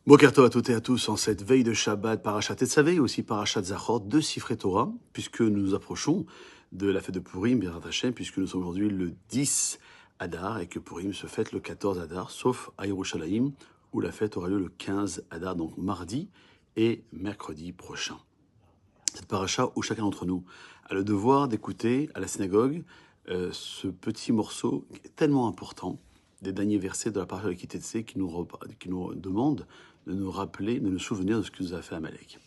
Boker Tov à toutes et à tous en cette veille de Shabbat, Parashat Tetzavé, aussi Parashat Zachor, de Sifrei Torah, puisque nous nous approchons de la fête de Purim, Bezrat Hashem, puisque nous sommes aujourd'hui le 10 Adar et que Purim se fête le 14 Adar, sauf à Yerushalayim, où la fête aura lieu le 15 Adar, donc mardi et mercredi prochain. Cette paracha où chacun d'entre nous a le devoir d'écouter à la synagogue ce petit morceau tellement important des derniers versets de la paracha de Kitetse qui nous demande de nous rappeler, de nous souvenir de ce que nous a fait Amalek.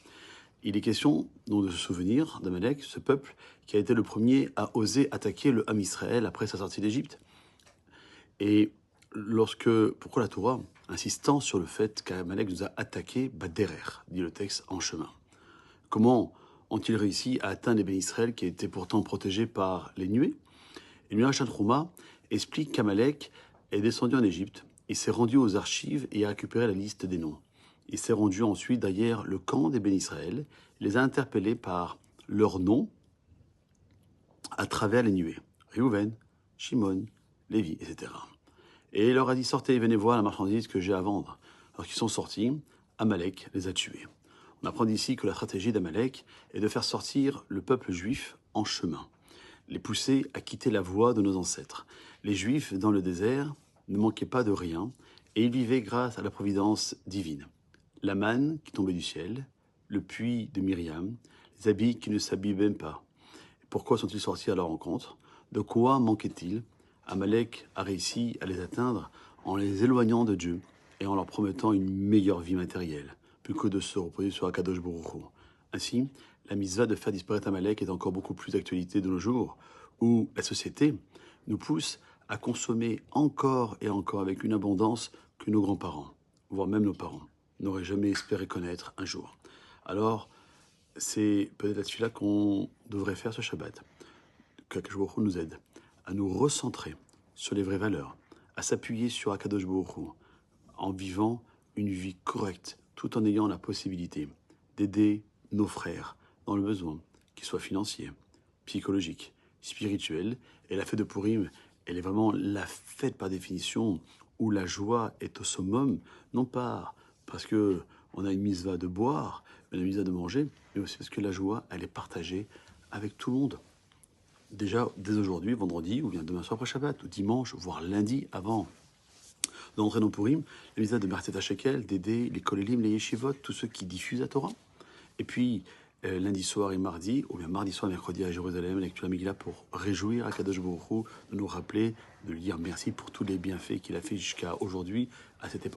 Il est question donc de se souvenir d'Amalek, ce peuple qui a été le premier à oser attaquer le Ham Israël après sa sortie d'Égypte. Et pourquoi la Torah, insistant sur le fait qu'Amalek nous a attaqué, Baderer, dit le texte, en chemin. Comment ont-ils réussi à atteindre les bénis Israël qui étaient pourtant protégés par les nuées? Et le Midrash Tanchuma explique qu'Amalek est descendu en Égypte, il s'est rendu aux archives et a récupéré la liste des noms. Il s'est rendu ensuite derrière le camp des bénis Israël, il les a interpellés par leurs noms à travers les nuées. Réhouven, Shimon, Lévi, etc. Et il leur a dit, sortez, venez voir la marchandise que j'ai à vendre. Lorsqu'ils sont sortis, Amalek les a tués. On apprend d'ici que la stratégie d'Amalek est de faire sortir le peuple juif en chemin, les pousser à quitter la voie de nos ancêtres. Les Juifs, dans le désert, ne manquaient pas de rien, et ils vivaient grâce à la providence divine. La manne qui tombait du ciel, le puits de Myriam, les habits qui ne s'habillent même pas. Pourquoi sont-ils sortis à leur rencontre? De quoi manquait-il? Amalek a réussi à les atteindre en les éloignant de Dieu et en leur promettant une meilleure vie matérielle, plus que de se reposer sur Akadosh Baruch Hu. Ainsi, la mitzvah de faire disparaître Amalek est encore beaucoup plus d'actualité de nos jours, où la société nous pousse à consommer encore et encore avec une abondance que nos grands-parents, voire même nos parents, n'auraient jamais espéré connaître un jour. Alors, c'est peut-être là-dessus qu'on devrait faire ce Shabbat, que Akadosh Baruch Hu nous aide à nous recentrer sur les vraies valeurs, à s'appuyer sur Akadosh Baruch Hu, en vivant une vie correcte, tout en ayant la possibilité d'aider nos frères dans le besoin, qu'il soit financier, psychologique, spirituel. Et la fête de Purim, elle est vraiment la fête par définition où la joie est au summum, non pas parce que on a une mitzvah de boire, une mitzvah de manger, mais aussi parce que la joie, elle est partagée avec tout le monde. Déjà, dès aujourd'hui, vendredi, ou bien demain soir après Shabbat, ou dimanche, voire lundi avant d'entrer dans Purim, les mitzvahs de Mertet HaShekel, d'aider les kolélim, les yeshivot, tous ceux qui diffusent la Torah. Et puis, lundi soir et mardi, ou bien mardi soir et mercredi à Jérusalem, lecture la Megillah pour réjouir Akadosh Baruch Hu, de nous rappeler, de lui dire merci pour tous les bienfaits qu'il a fait jusqu'à aujourd'hui, à cette époque.